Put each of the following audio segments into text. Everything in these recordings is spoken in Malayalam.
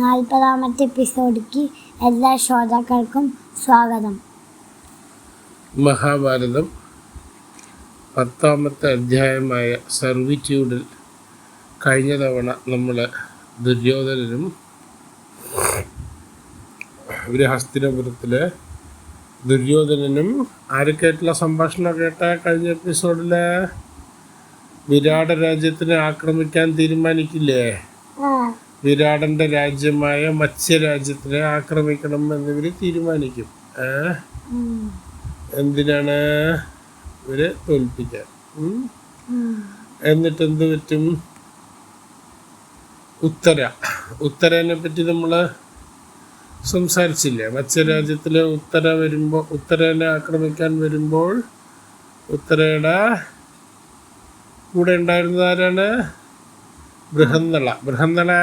40ാമത്തെ എപ്പിസോഡിക്ക് എല്ലാ ശ്രോതാക്കൾക്കും സ്വാഗതം. മഹാഭാരതം 10ാമത്തെ അധ്യായമായ സർവിറ്റ്യൂഡിൽ കഴിഞ്ഞ തവണ നമ്മൾ ദുര്യോധനനും ഹസ്തിനപുരത്തിലെ ദുര്യോധനനും ആരൊക്കെയായിട്ടുള്ള സംഭാഷണം കേട്ട കഴിഞ്ഞ എപ്പിസോഡിൽ വിരാട രാജ്യത്തിനെ ആക്രമിക്കാൻ തീരുമാനിക്കില്ലേ? വിരാടന്റെ രാജ്യമായ മത്സ്യരാജ്യത്തിനെ ആക്രമിക്കണം എന്നിവർ തീരുമാനിക്കും. എന്തിനാണ്? ഇവരെ തോൽപ്പിക്കാൻ. എന്നിട്ട് എന്ത് പറ്റും? ഉത്തരനെ പറ്റി നമ്മൾ സംസാരിച്ചില്ലേ? മത്സ്യരാജ്യത്തിലെ ഉത്തരനെ ആക്രമിക്കാൻ വരുമ്പോൾ ഉത്തരയുടെ കൂടെ ഉണ്ടായിരുന്നത് ആരാണ്? ബൃഹന്നള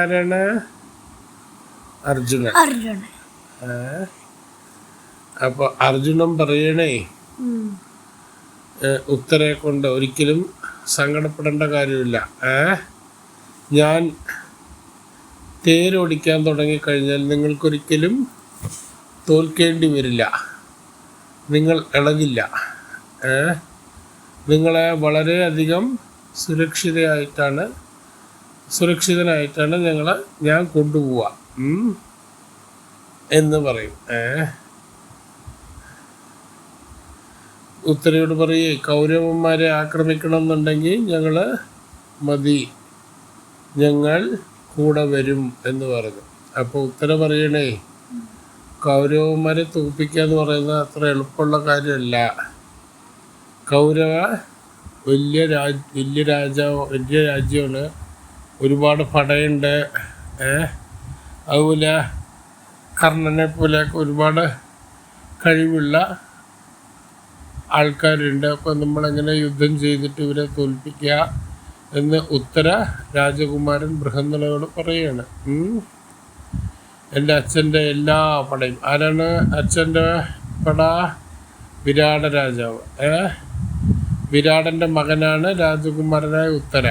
ആരാണ്? അർജുനൻ. അപ്പൊ അർജുനൻ പറയണേ, ഉത്തരയെ കൊണ്ട് ഒരിക്കലും സങ്കടപ്പെടേണ്ട കാര്യമില്ല. ഞാൻ തേരോടിക്കാൻ തുടങ്ങിക്കഴിഞ്ഞാൽ നിങ്ങൾക്കൊരിക്കലും തോൽക്കേണ്ടി വരില്ല, നിങ്ങൾ ഇളകില്ല. നിങ്ങളെ വളരെയധികം സുരക്ഷിതനായിട്ടാണ് ഞാൻ കൊണ്ടുപോവുക എന്ന് പറയും. ഉത്തരയോട് പറയേ, കൗരവന്മാരെ ആക്രമിക്കണം എന്നുണ്ടെങ്കിൽ ഞങ്ങൾ കൂടെ വരും എന്ന് പറഞ്ഞു. അപ്പോൾ ഉത്തര പറയണേ, കൗരവന്മാരെ തോൽപ്പിക്കുക എന്ന് പറയുന്നത് അത്ര എളുപ്പമുള്ള കാര്യമല്ല. കൗരവ വലിയ രാജ്യമാണ്, ഒരുപാട് പടയുണ്ട്. അതുപോലെ കർണനെ പോലെയൊക്കെ ഒരുപാട് കഴിവുള്ള ആൾക്കാരുണ്ട്. അപ്പം നമ്മളെങ്ങനെ യുദ്ധം ചെയ്തിട്ട് ഇവരെ തോൽപ്പിക്കുക എന്ന് ഉത്തര രാജകുമാരൻ ബൃഹന്നളയോട് പറയാണ്. എൻ്റെ അച്ഛൻ്റെ എല്ലാ പടയും. ആരാണ് അച്ഛൻ്റെ പട? വിരാട രാജാവ്. വിരാടൻ്റെ മകനാണ് രാജകുമാരനായ ഉത്തര.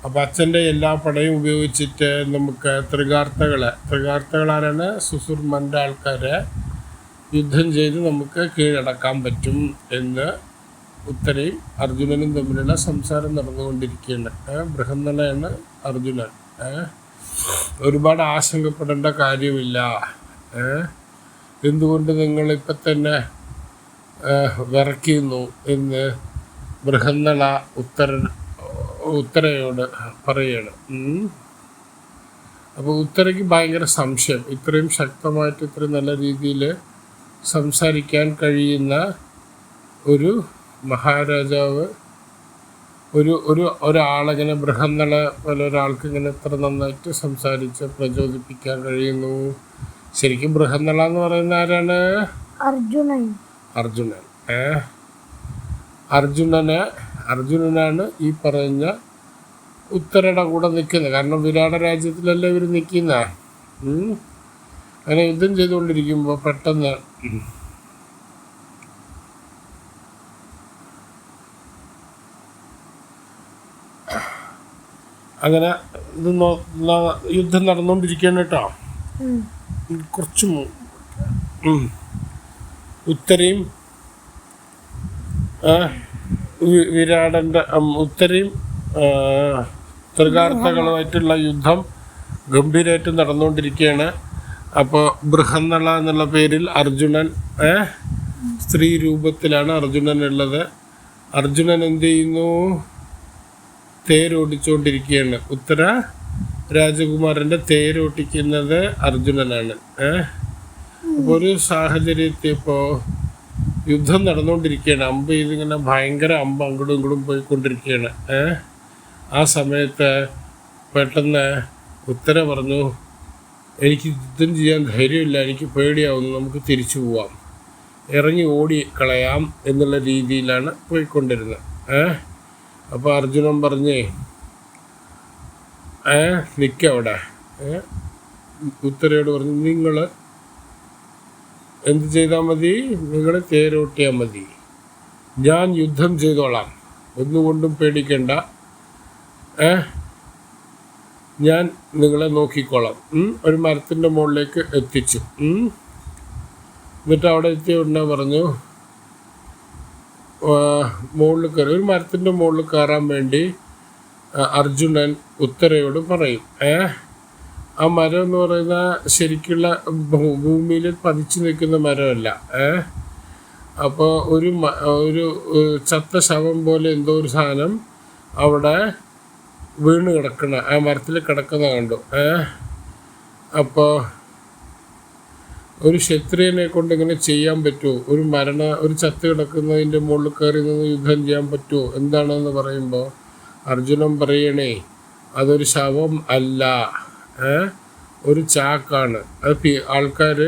അപ്പം അച്ഛൻ്റെ എല്ലാ പടയും ഉപയോഗിച്ചിട്ട് നമുക്ക് ത്രികാർത്തകളാരാണ്? സുസുർമൻ്റെ ആൾക്കാരെ യുദ്ധം ചെയ്ത് നമുക്ക് കീഴടക്കാൻ പറ്റും എന്ന് ഉത്തരയും അർജുനനും തമ്മിലുള്ള സംസാരം നടന്നുകൊണ്ടിരിക്കുകയാണ്. ബൃഹന്നളയാണ് അർജുനൻ. ഒരുപാട് ആശങ്കപ്പെടേണ്ട കാര്യമില്ല. എന്തുകൊണ്ട് നിങ്ങളിപ്പം തന്നെ വിറയ്ക്കുന്നു എന്ന് ബൃഹന്നള ഉത്തരയോട് പറയാണ്. അപ്പോൾ ഉത്തരയ്ക്ക് ഭയങ്കര സംശയം. ഇത്രയും ശക്തമായിട്ട് ഇത്രയും നല്ല രീതിയിൽ സംസാരിക്കാൻ ഒരു മഹാരാജാവ് ഒരാളിങ്ങനെ ബൃഹന്നള പോലെ ഒരാൾക്ക് ഇങ്ങനെ ഇത്ര നന്നായിട്ട് സംസാരിച്ച് പ്രചോദിപ്പിക്കാൻ കഴിയുന്നു. ശരിക്കും ബൃഹന്നള എന്ന് പറയുന്ന ആരാണ്? അർജുനനാണ് ഈ പറഞ്ഞ ഉത്തരയുടെ കൂടെ നിൽക്കുന്നത്. കാരണം വിരാട രാജ്യത്തിലല്ലേ ഇവർ നിൽക്കുന്ന. അങ്ങനെ യുദ്ധം ചെയ്തുകൊണ്ടിരിക്കുമ്പോൾ പെട്ടെന്ന് അങ്ങനെ യുദ്ധം നടന്നുകൊണ്ടിരിക്കുകയാണ് കേട്ടോ. കുറച്ച് ഉത്തരയും ഉത്തരയും ത്രികാർത്തകളുമായിട്ടുള്ള യുദ്ധം ഗംഭീരമായിട്ട് നടന്നുകൊണ്ടിരിക്കുകയാണ്. അപ്പോൾ ബൃഹന്നള എന്നുള്ള പേരിൽ അർജുനൻ, സ്ത്രീ രൂപത്തിലാണ് അർജുനൻ ഉള്ളത്. അർജുനൻ എന്ത് ചെയ്യുന്നു? തേരോടിച്ചുകൊണ്ടിരിക്കുകയാണ്. ഉത്തര രാജകുമാരൻ്റെ തേരോട്ടിക്കുന്നത് അർജുനനാണ്. അപ്പോൾ ഒരു സാഹചര്യത്തിപ്പോൾ യുദ്ധം നടന്നുകൊണ്ടിരിക്കുകയാണ്. അമ്പ് ചെയ്തിങ്ങനെ ഭയങ്കര അമ്പ് അങ്ങോട്ടും ഇങ്ങോട്ടും പോയിക്കൊണ്ടിരിക്കുകയാണ്. ആ സമയത്ത് പെട്ടെന്ന് ഉത്തര പറഞ്ഞു, എനിക്ക് യുദ്ധം ചെയ്യാൻ ധൈര്യമില്ല, എനിക്ക് പേടിയാവുന്നു, നമുക്ക് തിരിച്ചു പോവാം, ഇറങ്ങി ഓടി കളയാം എന്നുള്ള രീതിയിലാണ് പോയിക്കൊണ്ടിരുന്നത്. അപ്പോൾ അർജുനൻ പറഞ്ഞേ, നിൽക്കവിടെ. ഉത്തരയോട് പറഞ്ഞു, നിങ്ങൾ എന്ത് ചെയ്താൽ മതി? നിങ്ങൾ തേരോട്ടിയാൽ മതി, ഞാൻ യുദ്ധം ചെയ്തോളാം ഒന്നുകൊണ്ടും പേടിക്കണ്ട. ഞാൻ നിങ്ങളെ നോക്കിക്കോളാം. ഒരു മരത്തിൻ്റെ മുകളിലേക്ക് എത്തിച്ചു. എന്നിട്ട് അവിടെ എത്തിയ ഉടനെ പറഞ്ഞു, മുകളിൽ കയറി. ഒരു മരത്തിൻ്റെ മുകളിൽ കയറാൻ വേണ്ടി അർജുനൻ ഉത്തരയോട് പറയും. ആ മരം എന്ന് പറയുന്ന ശരിക്കുള്ള ഭൂമിയിൽ പതിച്ചു നിൽക്കുന്ന മരമല്ല. അപ്പോൾ ഒരു ചത്ത ശവം പോലെ എന്തോ ഒരു സാധനം അവിടെ വീണ് കിടക്കണ, ആ മരത്തിൽ കിടക്കുന്ന കണ്ടു. അപ്പോൾ ഒരു ക്ഷത്രിയനെ കൊണ്ട് ഇങ്ങനെ ചെയ്യാൻ പറ്റുമോ? ഒരു ചത്ത് കിടക്കുന്നതിൻ്റെ മുകളിൽ കയറി നിന്ന് യുദ്ധം ചെയ്യാൻ പറ്റുമോ? എന്താണെന്ന് പറയുമ്പോൾ അർജുനൻ പറയണേ, അതൊരു ശവം അല്ല, ഒരു ചാക്കാണ്. അത് ആൾക്കാർ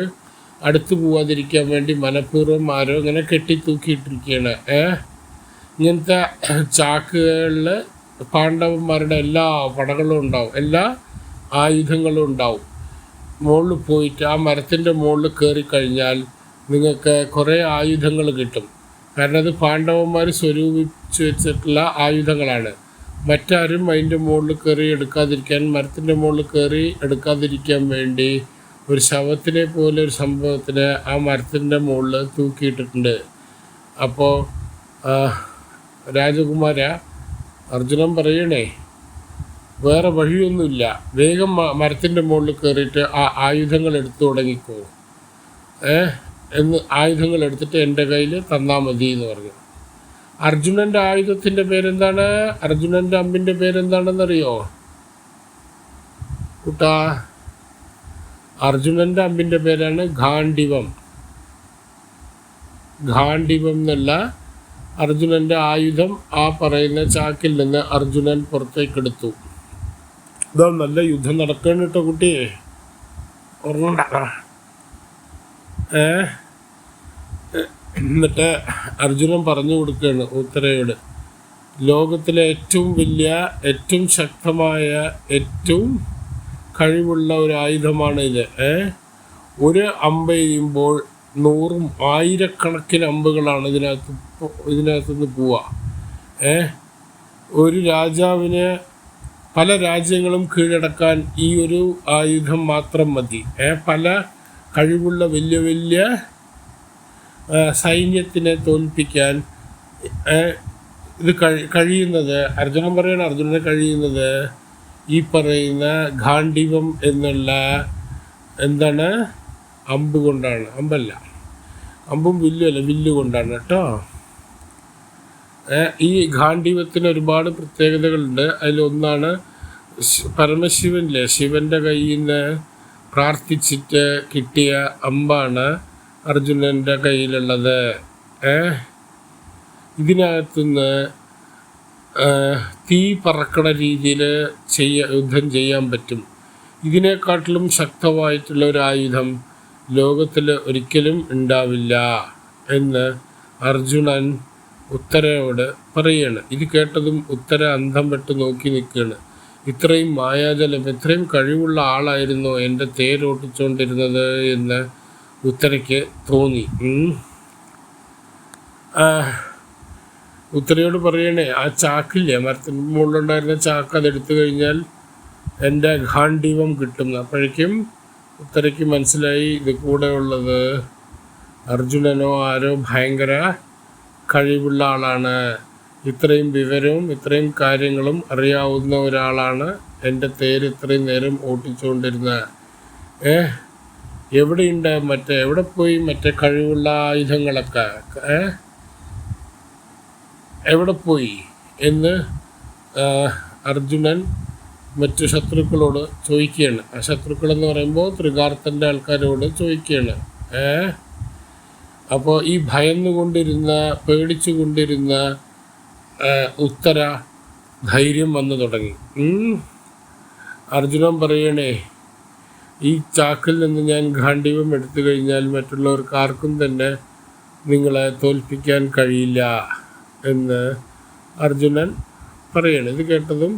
അടുത്ത് പോവാതിരിക്കാൻ വേണ്ടി മനഃപൂർവ്വം ആരോ ഇങ്ങനെ കെട്ടിത്തൂക്കിയിട്ടിരിക്കുകയാണ്. ഇങ്ങനത്തെ ചാക്കുകളിൽ പാണ്ഡവന്മാരുടെ എല്ലാ പടകളും ഉണ്ടാവും, എല്ലാ ആയുധങ്ങളും ഉണ്ടാവും. മുകളിൽ പോയിട്ട് ആ മരത്തിൻ്റെ മുകളിൽ കയറിക്കഴിഞ്ഞാൽ നിങ്ങൾക്ക് കുറേ ആയുധങ്ങൾ കിട്ടും. കാരണം അത് പാണ്ഡവന്മാർ സ്വരൂപിച്ച് വെച്ചിട്ടുള്ള ആയുധങ്ങളാണ്. മറ്റാരും അതിൻ്റെ മുകളിൽ കയറി എടുക്കാതിരിക്കാൻ, മരത്തിൻ്റെ മുകളിൽ കയറി എടുക്കാതിരിക്കാൻ വേണ്ടി ഒരു ശവത്തിനെ പോലെ ഒരു സംഭവത്തിന് ആ മരത്തിൻ്റെ മുകളിൽ തൂക്കിയിട്ടിട്ടുണ്ട്. അപ്പോൾ രാജകുമാര, അർജുനൻ പറയണേ, വേറെ വഴിയൊന്നുമില്ല, വേഗം മരത്തിൻ്റെ മുകളിൽ കയറിയിട്ട് ആ ആയുധങ്ങൾ എടുത്തു തുടങ്ങിക്കോ ആയുധങ്ങൾ എടുത്തിട്ട് എൻ്റെ കയ്യിൽ തന്നാൽ മതി എന്ന് പറഞ്ഞു. അർജുനൻ്റെ ആയുധത്തിൻ്റെ പേരെന്താണ്? അർജുനൻ്റെ അമ്പിൻ്റെ പേരെന്താണെന്നറിയോ കുട്ടാ? അർജുനൻ്റെ അമ്പിൻ്റെ പേരാണ് ഗാണ്ഡീവം. ഗാണ്ഡീവം എന്നുള്ള അർജുനൻ്റെ ആയുധം ആ പറയുന്ന ചാക്കിൽ നിന്ന് അർജുനൻ പുറത്തേക്കെടുത്തു. ഇതാ നല്ല യുദ്ധം നടക്കണം കേട്ടോ കുട്ടിയെ, ഓർമ്മ. എന്നിട്ട് അർജുനൻ പറഞ്ഞു കൊടുക്കുകയാണ് ഉത്തരയോട്, ലോകത്തിലെ ഏറ്റവും വലിയ, ഏറ്റവും ശക്തമായ, ഏറ്റവും കഴിവുള്ള ഒരു ആയുധമാണ് ഇത്. ഒരു അമ്പ് എയ്യുമ്പോൾ 100,000 അമ്പുകളാണ് ഇതിനകത്തുനിന്ന് പോവുക. ഒരു രാജാവിന് പല രാജ്യങ്ങളും കീഴടക്കാൻ ഈ ഒരു ആയുധം മാത്രം മതി. പല കഴിവുള്ള വലിയ വലിയ സൈന്യത്തിനെ തോൽപ്പിക്കാൻ ഇത് കഴിയുന്നത്, അർജുനൻ പറയണം, അർജുനന് കഴിയുന്നത് ഈ പറയുന്ന ഗാണ്ഡീവം എന്നുള്ള എന്താണ് അമ്പ് കൊണ്ടാണ്. അമ്പല്ല, അമ്പും വില്ലുമല്ല, വില്ല് കൊണ്ടാണ് കേട്ടോ. ഈ ഗാണ്ഡീവത്തിന് ഒരുപാട് പ്രത്യേകതകളുണ്ട്. അതിലൊന്നാണ് പരമശിവനിലെ ശിവൻ്റെ കയ്യിൽ നിന്ന് പ്രാർത്ഥിച്ചിട്ട് കിട്ടിയ അമ്പാണ് അർജുനൻ്റെ കയ്യിലുള്ളത്. ഇതിനകത്തുനിന്ന് തീ പറക്കണ രീതിയിൽ യുദ്ധം ചെയ്യാൻ പറ്റും. ഇതിനെക്കാട്ടിലും ശക്തമായിട്ടുള്ള ഒരു ആയുധം ലോകത്തിൽ ഒരിക്കലും ഉണ്ടാവില്ല എന്ന് അർജുനൻ ഉത്തരയോട് പറയാണ്. ഇത് കേട്ടതും ഉത്തര അന്തം വിട്ട് നോക്കി നിൽക്കുകയാണ്. ഇത്രയും മായാജലം, ഇത്രയും കഴിവുള്ള ആളായിരുന്നു എൻ്റെ തേരോട്ടിച്ചുകൊണ്ടിരുന്നത് എന്ന് ഉത്തരയ്ക്ക് തോന്നി. ഉത്തരയോട് പറയണേ, ആ ചാക്കില്ലേ, മരത്തിന് മുകളിലുണ്ടായിരുന്ന ചാക്ക്, അതെടുത്തു കഴിഞ്ഞാൽ എൻ്റെ ഗാണ്ഡീവം കിട്ടും. അപ്പോഴേക്കും ഉത്തരയ്ക്ക് മനസ്സിലായി ഇത് കൂടെ ഉള്ളത് അർജുനനോ ആരോ ഭയങ്കര കഴിവുള്ള ആളാണ്, ഇത്രയും വിവരവും ഇത്രയും കാര്യങ്ങളും അറിയാവുന്ന ഒരാളാണ് എൻ്റെ തേര് ഇത്രയും നേരം ഓട്ടിച്ചുകൊണ്ടിരുന്നത്. എവിടെയുണ്ട് എവിടെ പോയി മറ്റേ കഴിവുള്ള ആയുധങ്ങളൊക്കെ, എവിടെ പോയി എന്ന് അർജുനൻ മറ്റു ശത്രുക്കളോട് ചോദിക്കുകയാണ്. ആ ശത്രുക്കളെന്ന് പറയുമ്പോൾ ത്രികാർത്തൻ്റെ ആൾക്കാരോട് ചോദിക്കുകയാണ്. അപ്പോൾ ഈ ഭയന്നുകൊണ്ടിരുന്ന, പേടിച്ചു കൊണ്ടിരുന്ന ഉത്തര ധൈര്യം വന്നു തുടങ്ങി. അർജുനൻ പറയണേ, ഈ ചാക്കിൽ നിന്ന് ഞാൻ ഗാണ്ഡീവം എടുത്തു കഴിഞ്ഞാൽ മറ്റുള്ളവർക്ക് ആർക്കും തന്നെ നിങ്ങളെ തോൽപ്പിക്കാൻ കഴിയില്ല എന്ന് അർജുനൻ പറയണം. ഇത് കേട്ടതും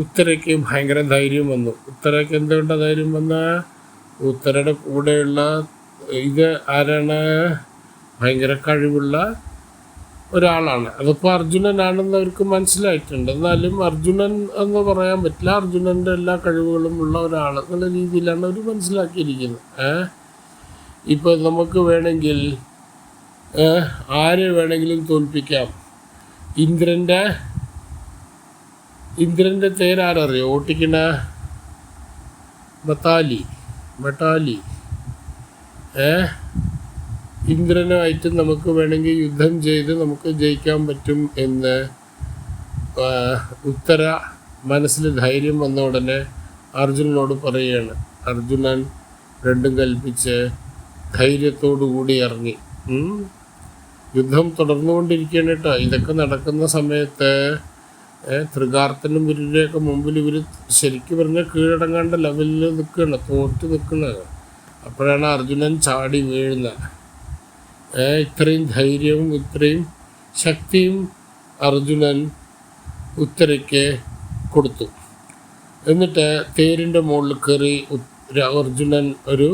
ഉത്തരയ്ക്ക് ഭയങ്കര ധൈര്യം വന്നു. ഉത്തരയ്ക്ക് എന്തുകൊണ്ടാണ് ധൈര്യം വന്ന? ഉത്തരയുടെ കൂടെയുള്ള ഇത് ആരാണ്? ഭയങ്കര കഴിവുള്ള ഒരാളാണ്. അതിപ്പോൾ അർജുനനാണെന്ന് അവർക്ക് മനസ്സിലായിട്ടുണ്ട്. എന്നാലും അർജുനൻ എന്ന് പറയാൻ പറ്റില്ല, അർജുനൻ്റെ എല്ലാ കഴിവുകളും ഉള്ള ഒരാൾ എന്നുള്ള രീതിയിലാണ് അവർ മനസ്സിലാക്കിയിരിക്കുന്നത്. ഇപ്പോൾ നമുക്ക് വേണമെങ്കിൽ ആരെ വേണമെങ്കിലും തോൽപ്പിക്കാം. ഇന്ദ്രൻ്റെ തേരാരറിയോ ഓട്ടിക്കണ? ബട്ടാലി. ഇന്ദ്രനുമായിട്ട് നമുക്ക് വേണമെങ്കിൽ യുദ്ധം ചെയ്ത് നമുക്ക് ജയിക്കാൻ പറ്റും എന്ന് ഉത്തര മനസ്സിൽ ധൈര്യം വന്ന ഉടനെ അർജുനനോട് പറയുകയാണ്. അർജുനൻ രണ്ടും കൽപ്പിച്ച് ധൈര്യത്തോടു കൂടി ഇറങ്ങി. യുദ്ധം തുടർന്നുകൊണ്ടിരിക്കുകയാണ് കേട്ടോ. ഇതൊക്കെ നടക്കുന്ന സമയത്ത് ത്രികാർത്തനും ഇവരുടെയൊക്കെ മുമ്പിൽ ഇവർ ശരിക്കും പറഞ്ഞാൽ കീഴടങ്ങാണ്ട ലെവലിൽ നിൽക്കുകയാണ്, തോറ്റ് നിൽക്കുന്നത്. അപ്പോഴാണ് അർജുനൻ ചാടി വീഴുന്നത്. ഇത്രയും ധൈര്യവും ഇത്രയും ശക്തിയും അർജുനൻ ഉത്തരയ്ക്ക് കൊടുത്തു. എന്നിട്ട് തേരിൻ്റെ മുകളിൽ കയറി അർജുനൻ ഒരു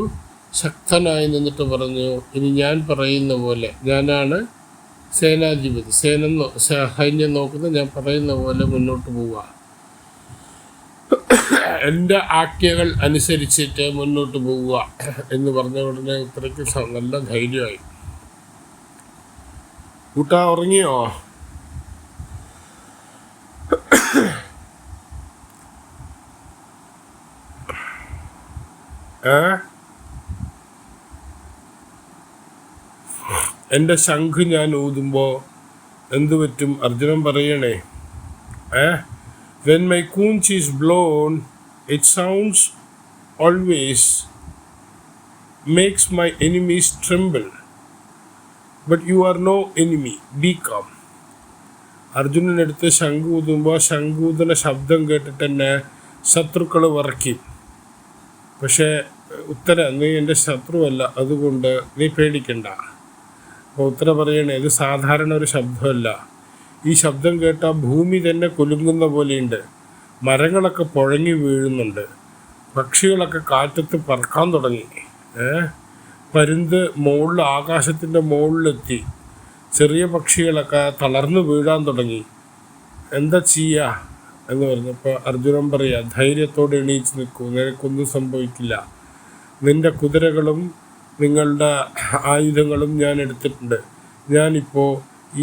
ശക്തനായി നിന്നിട്ട് പറഞ്ഞു, ഇനി ഞാൻ പറയുന്ന പോലെ, ഞാനാണ് സേനാധിപതി, സൈന്യം നോക്കുന്നത്, ഞാൻ പറയുന്ന പോലെ മുന്നോട്ട് പോവുക, എൻ്റെ ആജ്ഞകൾ അനുസരിച്ചിട്ട് മുന്നോട്ട് പോവുക എന്ന് പറഞ്ഞ ഉടനെ ഉത്തരയ്ക്ക് നല്ല ധൈര്യമായി. കൂട്ടാ ഉറങ്ങിയോ? എൻ്റെ ശംഖ് ഞാൻ ഊതുമ്പോൾ എന്തു പറ്റും? അർജുനൻ പറയണേ, when my conch is blown, it sounds always makes my enemies tremble, but you are no enemy, be calm. Arjunan എടുത്ത് ശംഖ് ഊതുമ്പോൾ ശംഖൂതന ശബ്ദം കേട്ടിട്ട് തന്നെ ശത്രുക്കൾ വിറയ്ക്കും. പക്ഷേ ഉത്തര, നീ എൻ്റെ ശത്രുവല്ല, അതുകൊണ്ട് നീ പേടിക്കണ്ട. അപ്പോൾ ഉത്തര പറയണേ, ഇത് സാധാരണ ഒരു ശബ്ദമല്ല. ഈ ശബ്ദം കേട്ടാൽ ഭൂമി തന്നെ കുലുങ്ങുന്ന പോലെയുണ്ട്. മരങ്ങളൊക്കെ പുഴങ്ങി വീഴുന്നുണ്ട്. പക്ഷികളൊക്കെ കാറ്റത്ത് പറക്കാൻ തുടങ്ങി. പരുന്ത് ആകാശത്തിൻ്റെ മുകളിലെത്തി. ചെറിയ പക്ഷികളൊക്കെ തളർന്നു വീഴാൻ തുടങ്ങി. എന്താ ചെയ്യുക എന്ന് പറഞ്ഞപ്പോൾ അർജുനൻ പറയുക, ധൈര്യത്തോടെ എണീച്ച് നിൽക്കൂ, നിനക്കൊന്നും സംഭവിക്കില്ല. നിൻ്റെ കുതിരകളും നിങ്ങളുടെ ആയുധങ്ങളും ഞാൻ എടുത്തിട്ടുണ്ട്. ഞാനിപ്പോൾ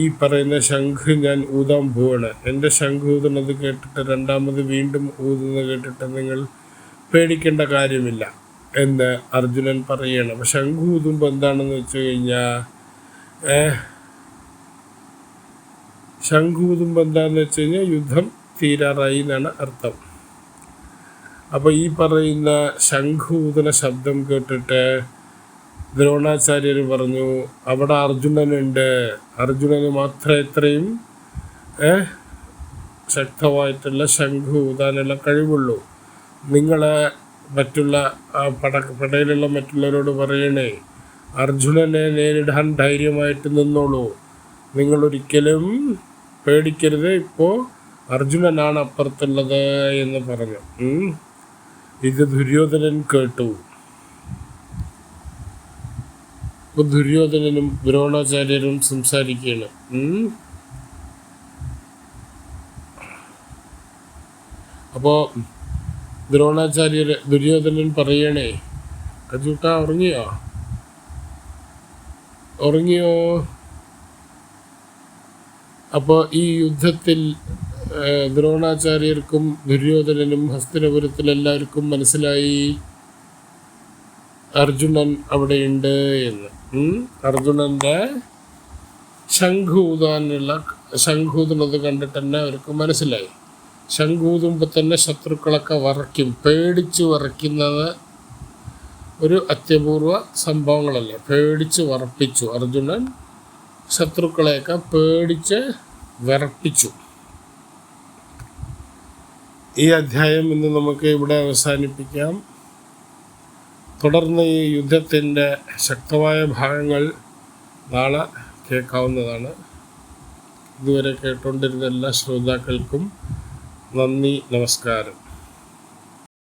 ഈ പറയുന്ന ശംഖ് ഞാൻ ഊതാൻ പോവാണ്. എൻ്റെ ശംഖ് ഊതുന്നത് കേട്ടിട്ട് രണ്ടാമത് വീണ്ടും ഊതുന്നത് കേട്ടിട്ട് നിങ്ങൾ പേടിക്കേണ്ട കാര്യമില്ല എന്ന് അർജുനൻ പറയണം. അപ്പം ശംഖ് ഊതുമ്പോൾ എന്താണെന്ന് വെച്ച് കഴിഞ്ഞാൽ യുദ്ധം തീരാറായി എന്നാണ് അർത്ഥം. അപ്പോൾ ഈ പറയുന്ന ശംഖൂതന ശബ്ദം കേട്ടിട്ട് ദ്രോണാചാര്യർ പറഞ്ഞു, അവിടെ അർജുനനുണ്ട്. അർജുനന് മാത്രമേ ഇത്രയും ശക്തമായിട്ടുള്ള ശംഖ് ഊതാനുള്ള കഴിവുള്ളൂ. നിങ്ങളെ മറ്റുള്ള പടയിലുള്ള മറ്റുള്ളവരോട് പറയണേ, അർജുനനെ നേരിടാൻ ധൈര്യമായിട്ട് നിന്നോളൂ, നിങ്ങളൊരിക്കലും പേടിക്കരുത്, ഇപ്പോൾ അർജുനനാണ് അപ്പുറത്തുള്ളത് എന്ന് പറഞ്ഞു. ഇത് ദുര്യോധനൻ കേട്ടു. ഇപ്പോൾ ദുര്യോധനനും ദ്രോണാചാര്യരും സംസാരിക്കുകയാണ്. അപ്പോൾ ദുര്യോധനൻ പറയണേ, കജൂട്ടാ ഉറങ്ങിയോ? അപ്പോൾ ഈ യുദ്ധത്തിൽ ദ്രോണാചാര്യർക്കും ദുര്യോധനനും ഹസ്തിനപുരത്തിലെല്ലാവർക്കും മനസ്സിലായി അർജുനൻ അവിടെയുണ്ട് എന്ന്. അർജുനൻ്റെ ശംഖൂതുന്നത് കണ്ടിട്ട് തന്നെ അവർക്ക് മനസ്സിലായി. ശംഖൂതുമ്പോൾ തന്നെ ശത്രുക്കളൊക്കെ വിറയ്ക്കും. പേടിച്ച് വിറയ്ക്കുന്നത് ഒരു അത്യപൂർവ സംഭവങ്ങളല്ലേ. പേടിച്ച് വിറപ്പിച്ചു അർജുനൻ, ശത്രുക്കളെയൊക്കെ പേടിച്ച് വിറപ്പിച്ചു. ഈ അധ്യായം ഇന്ന് നമുക്ക് ഇവിടെ അവസാനിപ്പിക്കാം. തുടർന്ന് ഈ യുദ്ധത്തിൻ്റെ ശക്തമായ ഭാഗങ്ങൾ നാളെ കേൾക്കാവുന്നതാണ്. ഇതുവരെ കേട്ടുകൊണ്ടിരുന്ന എല്ലാ ശ്രോതാക്കൾക്കും നന്ദി, നമസ്കാരം.